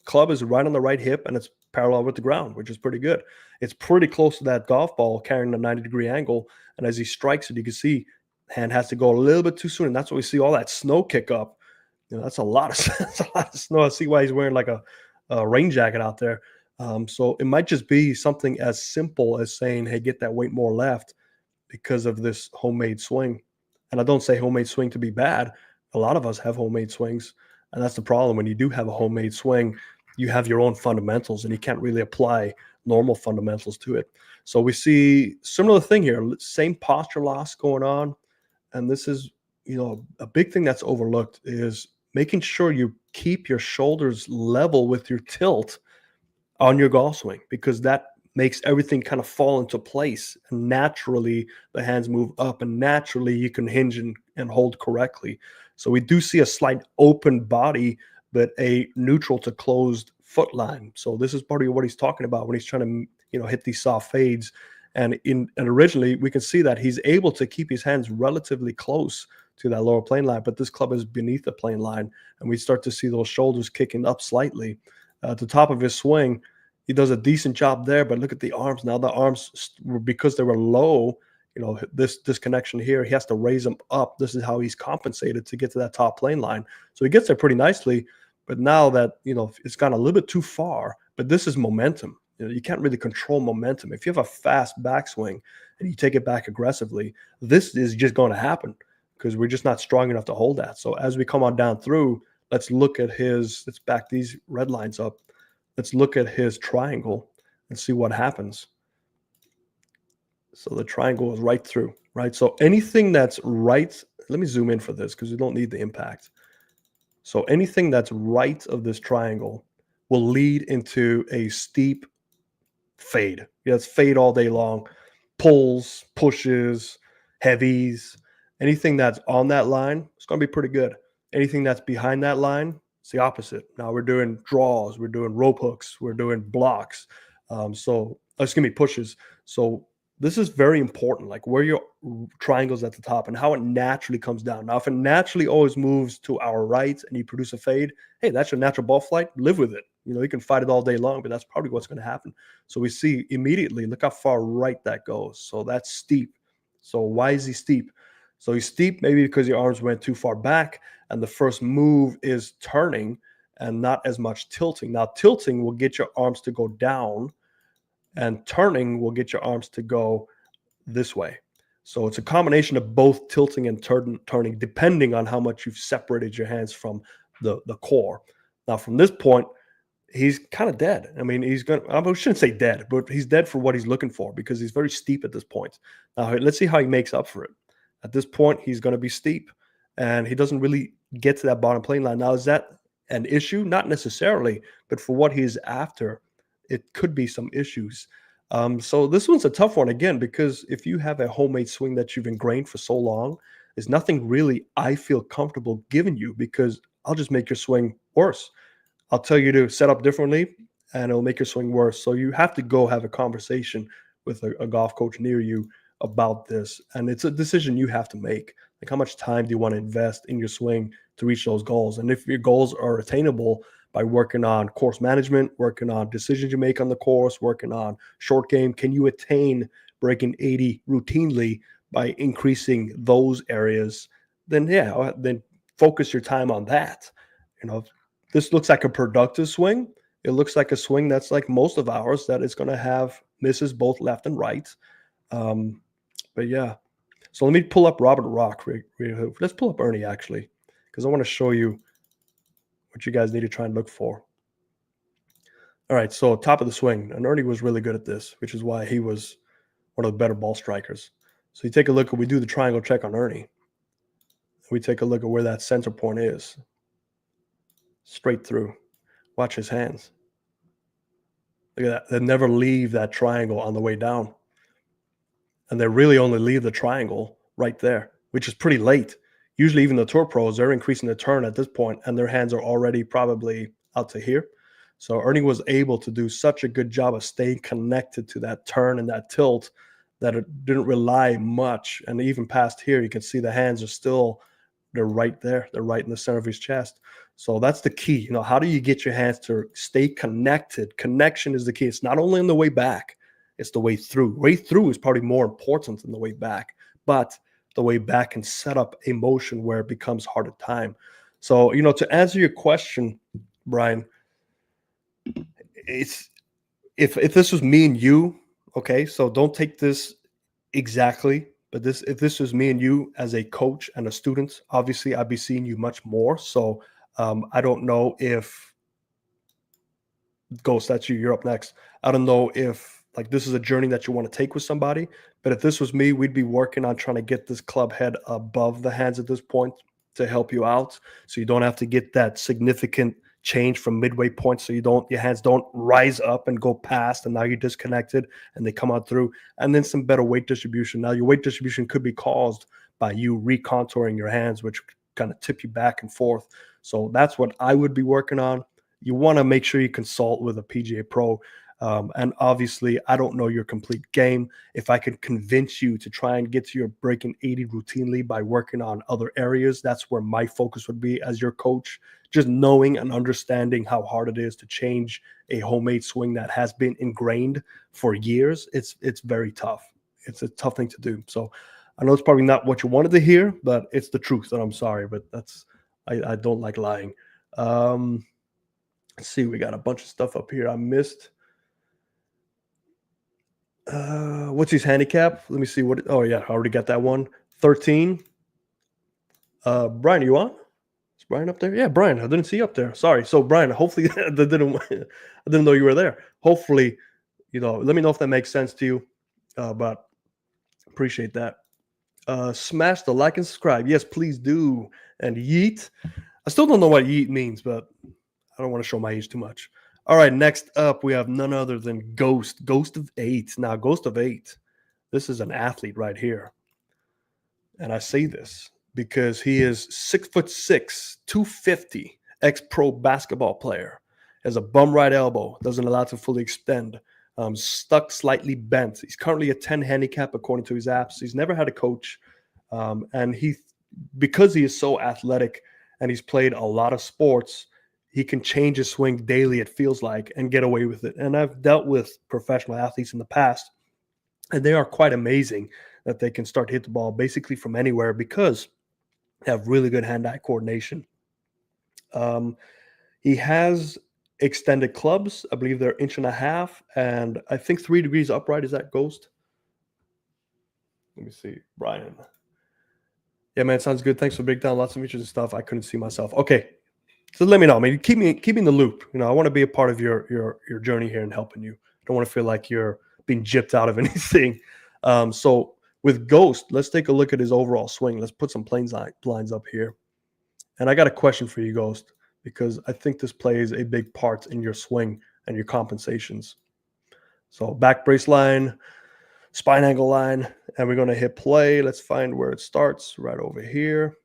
club is right on the right hip and it's parallel with the ground, which is pretty good. It's pretty close to that golf ball carrying a 90-degree angle. And as he strikes it, you can see hand has to go a little bit too soon. And that's why we see all that snow kick up. That's a lot of that's a lot of snow. I see why he's wearing like a rain jacket out there. So it might just be something as simple as saying, "Hey, get that weight more left," because of this homemade swing. And I don't say homemade swing to be bad. A lot of us have homemade swings. And that's the problem. When you do have a homemade swing, you have your own fundamentals and you can't really apply normal fundamentals to it. So we see similar thing here, same posture loss going on. And this is, a big thing that's overlooked is making sure you keep your shoulders level with your tilt on your golf swing, because that makes everything kind of fall into place. And naturally, the hands move up and naturally you can hinge and hold correctly. So we do see a slight open body, but a neutral to closed foot line. So this is part of what he's talking about when he's trying to, hit these soft fades. And originally we can see that he's able to keep his hands relatively close to that lower plane line, but this club is beneath the plane line. And we start to see those shoulders kicking up slightly. At the top of his swing, he does a decent job there, but look at the arms. Now the arms, because they were low, this disconnection here, he has to raise them up. This is how he's compensated to get to that top plane line. So he gets there pretty nicely, but now that, it's gone a little bit too far, but this is momentum. You can't really control momentum. If you have a fast backswing and you take it back aggressively, this is just going to happen because we're just not strong enough to hold that. So as we come on down through, let's back these red lines up. Let's look at his triangle and see what happens. So the triangle is right through, right? So anything that's right, let me zoom in for this because we don't need the impact. So anything that's right of this triangle will lead into a steep fade. It's fade all day long. Pulls, pushes, heavies, anything that's on that line, it's going to be pretty good. Anything that's behind that line, it's the opposite. Now we're doing draws, we're doing rope hooks, we're doing blocks. Pushes. So this is very important, like where your triangle's at the top and how it naturally comes down. Now, if it naturally always moves to our right and you produce a fade, hey, that's your natural ball flight. Live with it. You can fight it all day long, but that's probably what's going to happen. So we see immediately, look how far right that goes. So that's steep. So why is he steep? So he's steep maybe because your arms went too far back and the first move is turning and not as much tilting. Now, tilting will get your arms to go down and turning will get your arms to go this way. So it's a combination of both tilting and turning, depending on how much you've separated your hands from the core. Now, from this point, he's kind of dead. I mean, I shouldn't say dead, but he's dead for what he's looking for because he's very steep at this point. Now, let's see how he makes up for it. At this point, he's going to be steep and he doesn't really get to that bottom plane line. Now, is that an issue? Not necessarily, but for what he's after, it could be some issues. So this one's a tough one again, because if you have a homemade swing that you've ingrained for so long, there's nothing really I feel comfortable giving you, because I'll just make your swing worse. I'll tell you to set up differently, and it'll make your swing worse. So you have to go have a conversation with a golf coach near you about this. And it's a decision you have to make. Like, how much time do you want to invest in your swing to reach those goals? And if your goals are attainable by working on course management, working on decisions you make on the course, working on short game, can you attain breaking 80 routinely by increasing those areas? Then, yeah, then focus your time on that. You know, this looks like a productive swing. It looks like a swing that's like most of ours, that is going to have misses both left and right. But yeah, so let me pull up Robert Rock. Let's pull up Ernie, actually, because I want to show you what you guys need to try and look for. All right, so top of the swing, and Ernie was really good at this, which is why he was one of the better ball strikers. So you take a look, we do the triangle check on Ernie. We take a look at where that center point is. Straight through. Watch his hands. Look at that. They never leave that triangle on the way down. And they really only leave the triangle right there, which is pretty late. Usually even the tour pros, they're increasing the turn at this point, and their hands are already probably out to here. So Ernie was able to do such a good job of staying connected to that turn and that tilt that it didn't rely much. And even past here, you can see the hands are still, they're right there. They're right in the center of his chest. So that's the key. You know, how do you get your hands to stay connected? Connection is the key. It's not only on the way back, it's the way through. Way through is probably more important than the way back, but the way back can set up a motion where it becomes harder time. So, you know, to answer your question, Brian, it's if this was me and you, okay, so don't take this exactly, but if this was me and you as a coach and a student, obviously I'd be seeing you much more. So I don't know if Ghost, that's you. You're up next. I don't know if like this is a journey that you want to take with somebody, but if this was me, we'd be working on trying to get this club head above the hands at this point to help you out, so you don't have to get that significant change from midway point, so your hands don't rise up and go past, and now you're disconnected and they come out through. And then some better weight distribution. Now your weight distribution could be caused by you recontouring your hands, which kind of tip you back and forth. So that's what I would be working on. You want to make sure you consult with a PGA pro. And obviously, I don't know your complete game. If I could convince you to try and get to your breaking 80 routinely by working on other areas, that's where my focus would be as your coach. Just knowing and understanding how hard it is to change a homemade swing that has been ingrained for years. It's very tough. It's a tough thing to do. So I know it's probably not what you wanted to hear, but it's the truth. And I'm sorry, but I don't like lying. Let's see, we got a bunch of stuff up here I missed. What's his handicap? Let me see what. Oh yeah, I already got that one. 13. Brian, are you on? Is Brian up there? Yeah, Brian. I didn't see you up there. Sorry. So Brian, hopefully I didn't know you were there. Hopefully, let me know if that makes sense to you. But appreciate that. Smash the like and subscribe. Yes, please do. And yeet. I still don't know what yeet means, but I don't want to show my age too much. All right, next up, we have none other than Ghost of 8. Now, Ghost of 8, this is an athlete right here. And I say this because he is 6'6", 250, ex-pro basketball player, has a bum right elbow, doesn't allow it to fully extend, stuck slightly bent. He's currently a 10 handicap according to his apps. He's never had a coach. And because he is so athletic and he's played a lot of sports, he can change his swing daily, it feels like, and get away with it. And I've dealt with professional athletes in the past, and they are quite amazing that they can start to hit the ball basically from anywhere because they have really good hand-eye coordination. He has extended clubs. I believe they're 1.5 inches, and I think 3 degrees upright. Is that Ghost? Let me see. Brian. Yeah, man, sounds good. Thanks for breaking down lots of features and stuff. I couldn't see myself. Okay. So let me know. I mean, keep me in the loop. I want to be a part of your journey here and helping you. I don't want to feel like you're being gypped out of anything. So with Ghost, let's take a look at his overall swing. Let's put some blinds up here. And I got a question for you, Ghost. because I think this plays a big part in your swing and your compensations. So back brace line, spine angle line, and we're going to hit play. Let's find where it starts, right over here.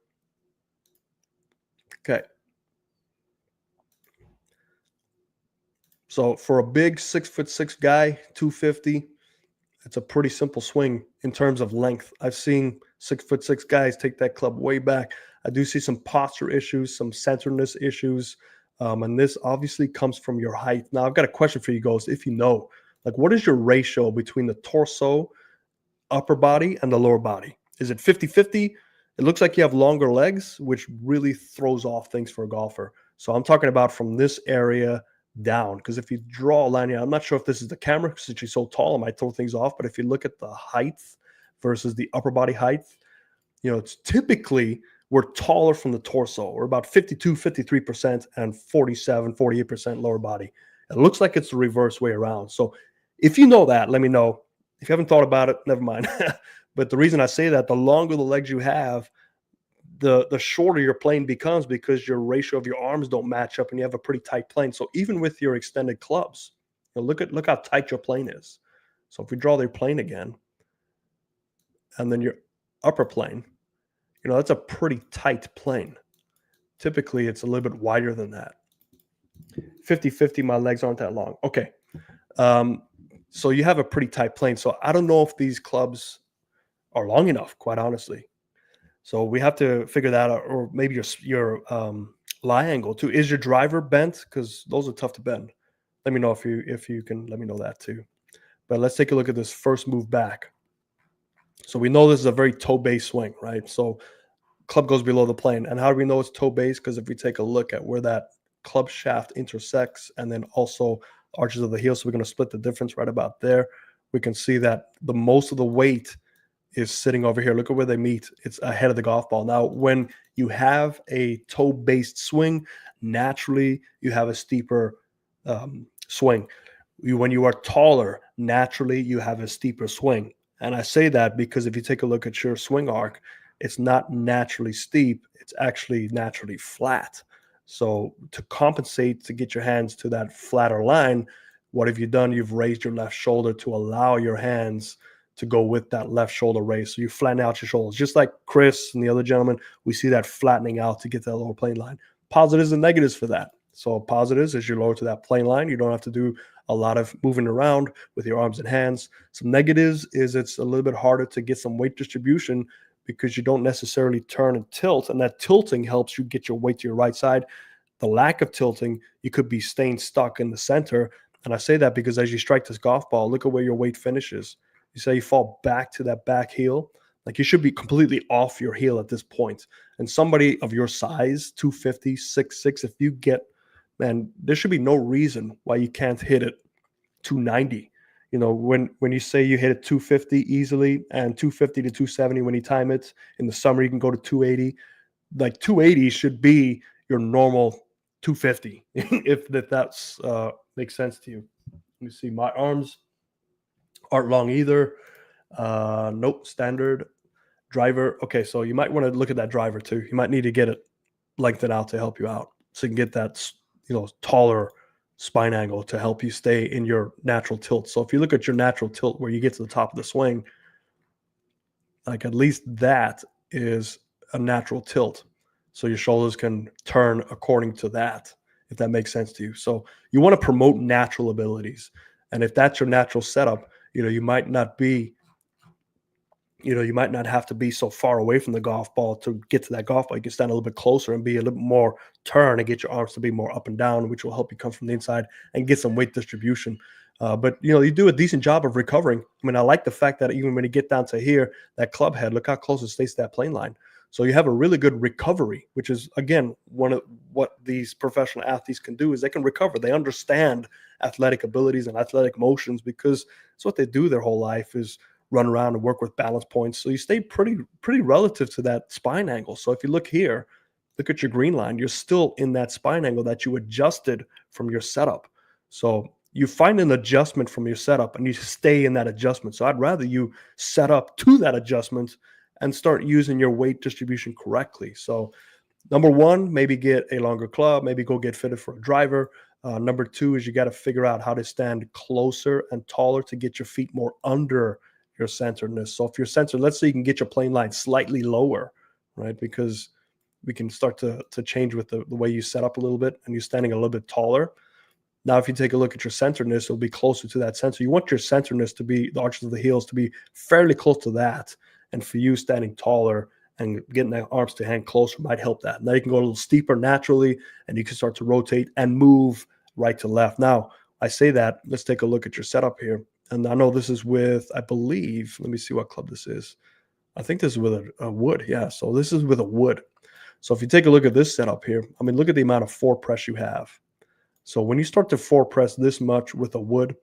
Okay. So for a big 6'6" guy, 250, it's a pretty simple swing in terms of length. I've seen 6'6" guys take that club way back. I do see some posture issues, some centeredness issues, and this obviously comes from your height. Now, I've got a question for you guys. If you know, like, what is your ratio between the torso, upper body, and the lower body? Is it 50-50? It looks like you have longer legs, which really throws off things for a golfer. So I'm talking about from this area down, because if you draw a line here, I'm not sure if this is the camera since she's so tall, it might throw things off. But if you look at the height versus the upper body height, it's typically we're taller from the torso. We're about 52, 53% and 47, 48% lower body. It looks like it's the reverse way around. So if you know that, let me know. If you haven't thought about it, never mind. But the reason I say that, the longer the legs you have, the shorter your plane becomes, because your ratio of your arms don't match up and you have a pretty tight plane. So even with your extended clubs, look how tight your plane is. So if we draw their plane again, and then your upper plane, that's a pretty tight plane. Typically, it's a little bit wider than that. 50-50, my legs aren't that long. Okay. So you have a pretty tight plane. So I don't know if these clubs are long enough, quite honestly. So we have to figure that out, or maybe your lie angle too. Is your driver bent? Because those are tough to bend. Let me know if you can let me know that too. But let's take a look at this first move back. So we know this is a very toe base swing, right? So club goes below the plane. And how do we know it's toe base? Because if we take a look at where that club shaft intersects and then also arches of the heel, so we're going to split the difference right about there. We can see that the most of the weight is sitting over here. Look at where they meet. It's ahead of the golf ball. Now, when you have a toe-based swing, naturally you have a steeper swing. When you are taller, naturally you have a steeper swing. And I say that because if you take a look at your swing arc, it's not naturally steep. It's actually naturally flat. So to compensate, to get your hands to that flatter line, what have you done? You've raised your left shoulder to allow your hands to go with that left shoulder raise. So you flatten out your shoulders. Just like Chris and the other gentleman, we see that flattening out to get that lower plane line. Positives and negatives for that. So positives is you're lower to that plane line. You don't have to do a lot of moving around with your arms and hands. Some negatives is it's a little bit harder to get some weight distribution because you don't necessarily turn and tilt, and that tilting helps you get your weight to your right side. The lack of tilting, you could be staying stuck in the center. And I say that because as you strike this golf ball, look at where your weight finishes. You say you fall back to that back heel, like you should be completely off your heel at this point. And somebody of your size, 250, 6'6", if you get, man, there should be no reason why you can't hit it 290. When you say you hit it 250 easily and 250 to 270 when you time it, in the summer you can go to 280. Like 280 should be your normal 250, if that's makes sense to you. Let me see, my arms aren't long either. Nope, standard driver. Okay, so you might want to look at that driver too. You might need to get it lengthened out to help you out, so you can get that taller spine angle to help you stay in your natural tilt. So if you look at your natural tilt where you get to the top of the swing, like at least that is a natural tilt. So your shoulders can turn according to that, if that makes sense to you. So you want to promote natural abilities. And if that's your natural setup, you might not have to be so far away from the golf ball to get to that golf ball. You can stand a little bit closer and be a little more turn and get your arms to be more up and down, which will help you come from the inside and get some weight distribution. But you do a decent job of recovering. I mean, I like the fact that even when you get down to here, that club head, look how close it stays to that plane line. So you have a really good recovery, which is, again, one of what these professional athletes can do is they can recover. They understand athletic abilities and athletic motions because it's what they do their whole life is run around and work with balance points. So you stay pretty relative to that spine angle. So if you look here, look at your green line, you're still in that spine angle that you adjusted from your setup. So you find an adjustment from your setup and you stay in that adjustment. So I'd rather you set up to that adjustment and start using your weight distribution correctly. So Number one, maybe get a longer club, maybe go get fitted for a driver. Number two is you got to figure out how to stand closer and taller to get your feet more under your centeredness. So if you're centered, let's say you can get your plane line slightly lower, right? Because we can start to change with the way you set up a little bit and you're standing a little bit taller. Now, if you take a look at your centeredness, it'll be closer to that center. You want your centeredness to be the arches of the heels to be fairly close to that. And for you, standing taller and getting the arms to hang closer might help that. Now you can go a little steeper naturally, and you can start to rotate and move right to left. Now, I say that, let's take a look at your setup here. And I know this is with, I believe, let me see what club this is. I think this is with a wood. Yeah, so this is with a wood. So if you take a look at this setup here, I mean, look at the amount of forepress you have. So when you start to forepress this much with a wood,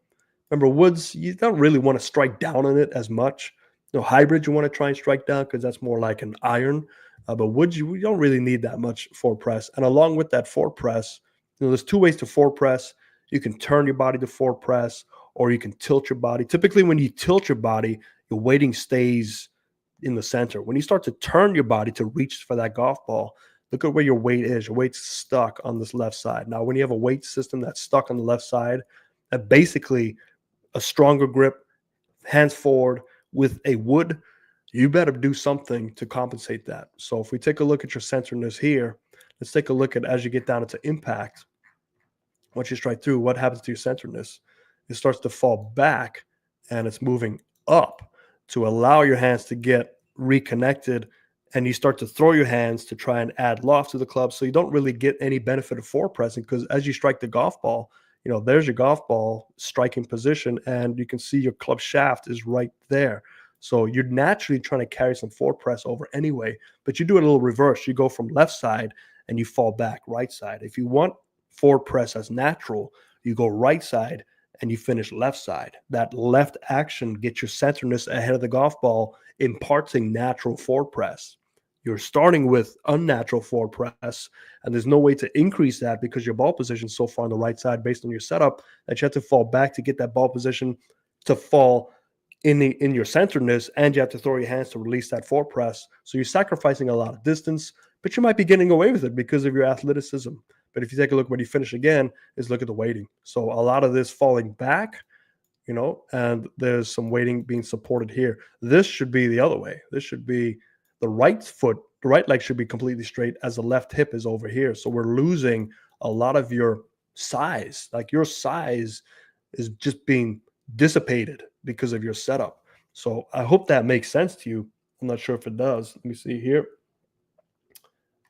remember woods, you don't really want to strike down on it as much. Hybrid, you want to try and strike down because that's more like an iron. But woods, you don't really need that much forepress. And along with that forepress, there's two ways to forepress. You can turn your body to forepress, or you can tilt your body. Typically, when you tilt your body, your weighting stays in the center. When you start to turn your body to reach for that golf ball, look at where your weight is. Your weight's stuck on this left side. Now, when you have a weight system that's stuck on the left side, that basically a stronger grip, hands forward with a wood, you better do something to compensate that. So if we take a look at your centeredness here, let's take a look at as you get down into impact. Once you strike through, what happens to your centeredness? It starts to fall back and it's moving up to allow your hands to get reconnected, and you start to throw your hands to try and add loft to the club. So you don't really get any benefit of forepressing because as you strike the golf ball, there's your golf ball striking position, and you can see your club shaft is right there. So you're naturally trying to carry some forepress over anyway, but you do it a little reverse. You go from left side and you fall back right side. If you want forepress as natural, you go right side and you finish left side. That left action gets your centeredness ahead of the golf ball, imparting natural forepress. You're starting with unnatural forepress, and there's no way to increase that because your ball position is so far on the right side based on your setup that you have to fall back to get that ball position to fall in your centeredness, and you have to throw your hands to release that forepress. So you're sacrificing a lot of distance, but you might be getting away with it because of your athleticism. But if you take a look when you finish again, is look at the weighting. So a lot of this falling back, and there's some weighting being supported here. This should be the other way. This should be the right leg should be completely straight as the left hip is over here. So we're losing a lot of your size. Like your size is just being dissipated because of your setup. So I hope that makes sense to you. I'm not sure if it does. Let me see here.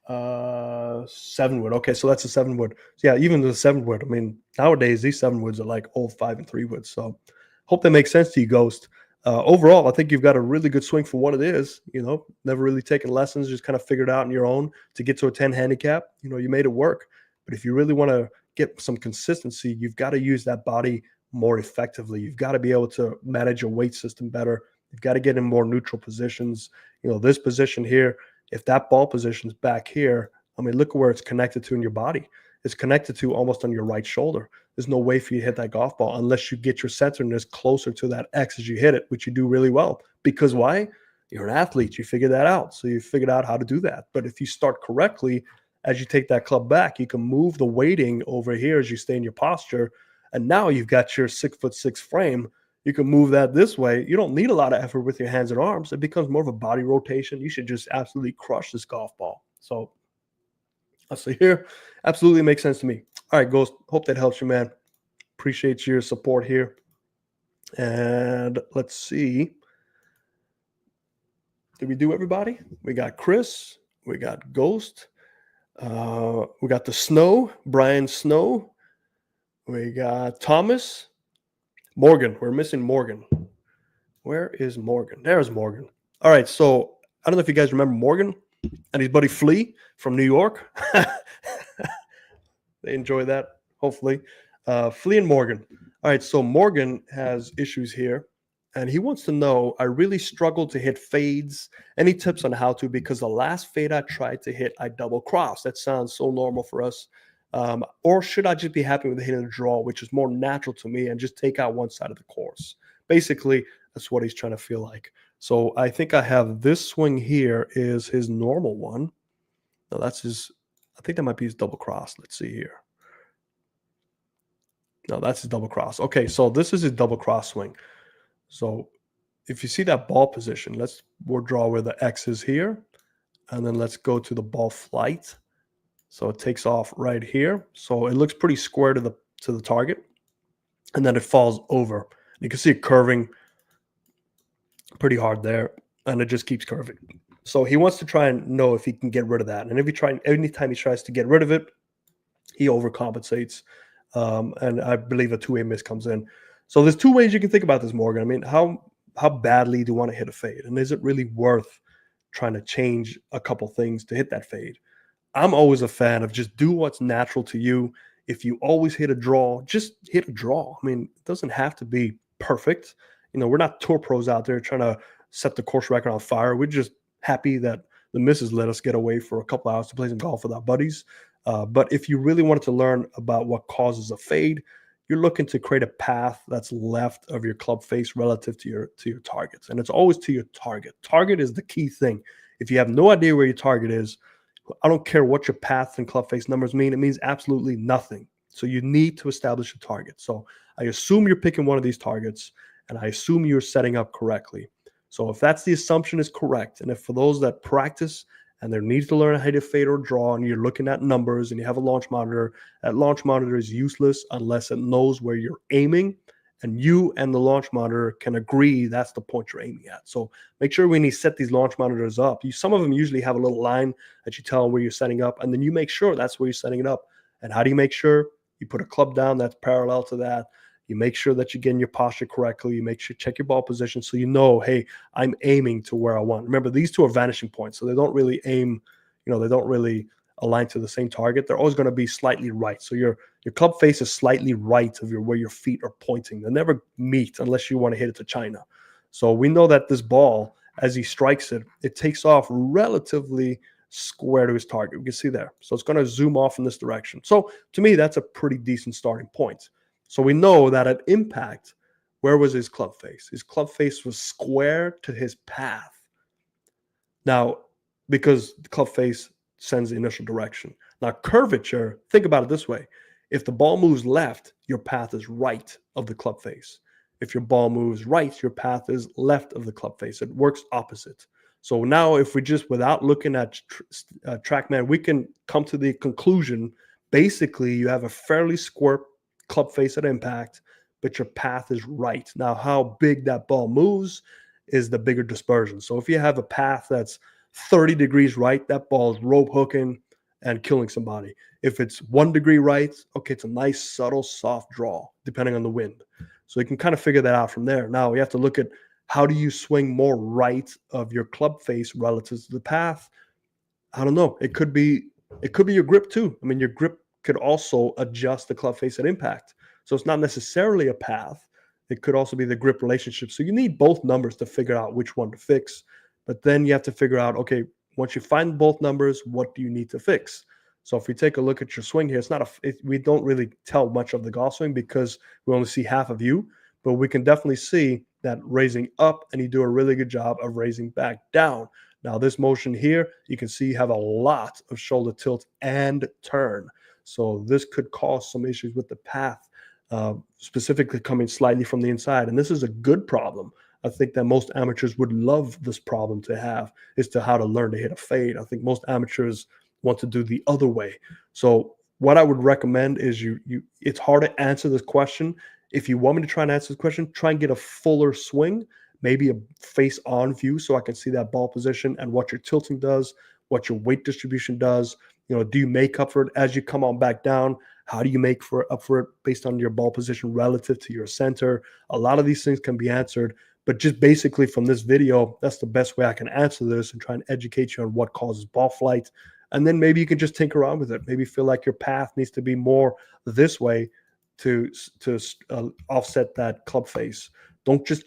7 wood. Okay, so that's a 7 wood. So yeah, even the 7 wood. I mean, nowadays these 7 woods are like old 5 and 3 woods. So hope that makes sense to you, Ghost. Overall, I think you've got a really good swing for what it is. Never really taken lessons, just kind of figured out on your own to get to a 10 handicap. You made it work. But if you really want to get some consistency, you've got to use that body more effectively. You've got to be able to manage your weight system better. You've got to get in more neutral positions. This position here, if that ball position's back here, I mean, look where it's connected to in your body. It's connected to almost on your right shoulder. There's no way for you to hit that golf ball unless you get your centeredness closer to that X as you hit it, which you do really well. Because why? You're an athlete. You figured that out. So you figured out how to do that. But if you start correctly, as you take that club back, you can move the weighting over here as you stay in your posture. And now you've got your 6'6" frame. You can move that this way. You don't need a lot of effort with your hands and arms. It becomes more of a body rotation. You should just absolutely crush this golf ball. So I say here, absolutely makes sense to me. All right, Ghost. Hope that helps you, man. Appreciate your support here. And let's see. Did we do everybody? We got Chris. We got Ghost. We got the Snow, Brian Snow. We got Thomas. Morgan. We're missing Morgan. Where is Morgan? There's Morgan. All right, so I don't know if you guys remember Morgan and his buddy Flea from New York. They enjoy that, hopefully. Flea and Morgan. All right, so Morgan has issues here, and he wants to know, I really struggled to hit fades. Any tips on how to? Because the last fade I tried to hit, I double crossed. That sounds so normal for us. Or should I just be happy with hitting a draw, which is more natural to me, and just take out one side of the course? Basically, that's what he's trying to feel like. So I think I have this swing here is his normal one. No, that's his. I think that might be his double cross. Let's see here. No, that's his double cross. Okay, so this is his double cross swing. So if you see that ball position, we'll draw where the X is here, and then let's go to the ball flight. So it takes off right here. So it looks pretty square to the target, and then it falls over. You can see it curving pretty hard there, and it just keeps curving. So he wants to try and know if he can get rid of that. And anytime he tries to get rid of it, he overcompensates. And I believe a two-way miss comes in. So there's two ways you can think about this, Morgan. I mean, how badly do you want to hit a fade? And is it really worth trying to change a couple things to hit that fade? I'm always a fan of just do what's natural to you. If you always hit a draw, just hit a draw. I mean, it doesn't have to be perfect. We're not tour pros out there trying to set the course record on fire. We're just happy that the missus let us get away for a couple hours to play some golf with our buddies. But if you really wanted to learn about what causes a fade, you're looking to create a path that's left of your club face relative to your targets. And it's always to your target. Target is the key thing. If you have no idea where your target is, I don't care what your path and club face numbers mean. It means absolutely nothing. So you need to establish a target. So I assume you're picking one of these targets, and I assume you're setting up correctly. So if that's the assumption is correct, and if for those that practice and they need to learn how to fade or draw, and you're looking at numbers and you have a launch monitor, that launch monitor is useless unless it knows where you're aiming, and you and the launch monitor can agree that's the point you're aiming at. So make sure when you set these launch monitors up, some of them usually have a little line that you tell them where you're setting up, and then you make sure that's where you're setting it up. And how do you make sure? You put a club down that's parallel to that. You make sure that you're getting your posture correctly. You make sure check your ball position so you know, hey, I'm aiming to where I want. Remember, these two are vanishing points, so they don't really aim, they don't really align to the same target. They're always going to be slightly right. So your club face is slightly right of where your feet are pointing. They never meet unless you want to hit it to China. So we know that this ball, as he strikes it, it takes off relatively square to his target. We can see there. So it's going to zoom off in this direction. So to me, that's a pretty decent starting point. So we know that at impact, where was his club face? His club face was square to his path. Now, because the club face sends the initial direction. Now, curvature, think about it this way. If the ball moves left, your path is right of the club face. If your ball moves right, your path is left of the club face. It works opposite. So now if we just, without looking at TrackMan, we can come to the conclusion, basically you have a fairly square club face at impact, but your path is right. Now, how big that ball moves is the bigger dispersion. So if you have a path that's 30 degrees right, that ball is rope hooking and killing somebody. If it's 1 degree right, okay, it's a nice, subtle, soft draw, depending on the wind. So you can kind of figure that out from there. Now, you have to look at how do you swing more right of your club face relative to the path. I don't know. It could be your grip too. I mean, your grip could also adjust the club face at impact. So it's not necessarily a path. It could also be the grip relationship. So you need both numbers to figure out which one to fix. But then you have to figure out, okay, once you find both numbers, what do you need to fix? So if we take a look at your swing here, we don't really tell much of the golf swing because we only see half of you, but we can definitely see that raising up, and you do a really good job of raising back down. Now this motion here, you can see you have a lot of shoulder tilt and turn. So this could cause some issues with the path, specifically coming slightly from the inside. And this is a good problem. I think that most amateurs would love this problem to have, is to how to learn to hit a fade. I think most amateurs want to do the other way. So what I would recommend is it's hard to answer this question. If you want me to try and answer this question, try and get a fuller swing, maybe a face on view so I can see that ball position and what your tilting does, what your weight distribution does. Do you make up for it as you come on back down? How do you make up for it based on your ball position relative to your center? A lot of these things can be answered, but just basically from this video, that's the best way I can answer this and try and educate you on what causes ball flight. And then maybe you can just tinker around with it. Maybe feel like your path needs to be more this way to offset that club face. Don't just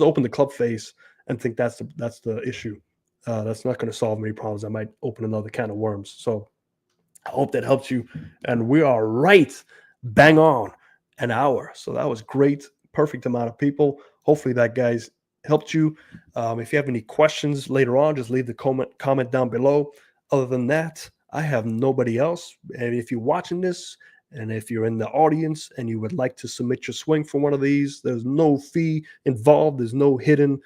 open the club face and think that's the issue. That's not going to solve many problems. I might open another can of worms. So I hope that helps you. And we are right bang on an hour. So that was great. Perfect amount of people. Hopefully that, guys, helped you. If you have any questions later on, just leave the comment down below. Other than that, I have nobody else. And if you're watching this, and if you're in the audience and you would like to submit your swing for one of these, there's no fee involved. There's no hidden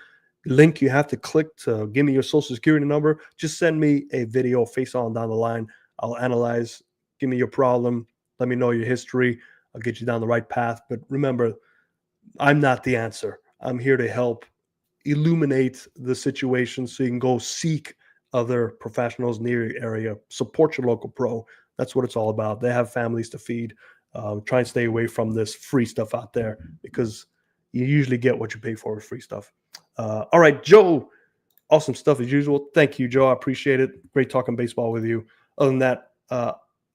link you have to click to give me your social security number. Just send me a video face on down the line. I'll analyze, give me your problem, let me know your history. I'll get you down the right path. But remember, I'm not the answer. I'm here to help illuminate the situation so you can go seek other professionals near your area. Support your local pro. That's what it's all about. They have families to feed. Try and stay away from this free stuff out there because you usually get what you pay for with free stuff. All right, Joe. Awesome stuff as usual. Thank you, Joe. I appreciate it. Great talking baseball with you. Other than that,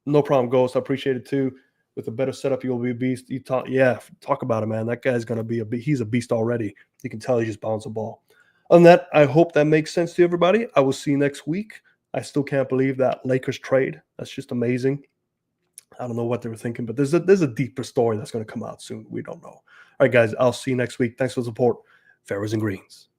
no problem, Ghost. I appreciate it too. With a better setup, you'll be a beast. You talk about it, man. That guy's gonna be he's a beast already. You can tell he just bounced the ball. Other than that, I hope that makes sense to everybody. I will see you next week. I still can't believe that Lakers trade. That's just amazing. I don't know what they were thinking, but there's a deeper story that's going to come out soon. We don't know. All right, guys. I'll see you next week. Thanks for the support. Fairways and greens.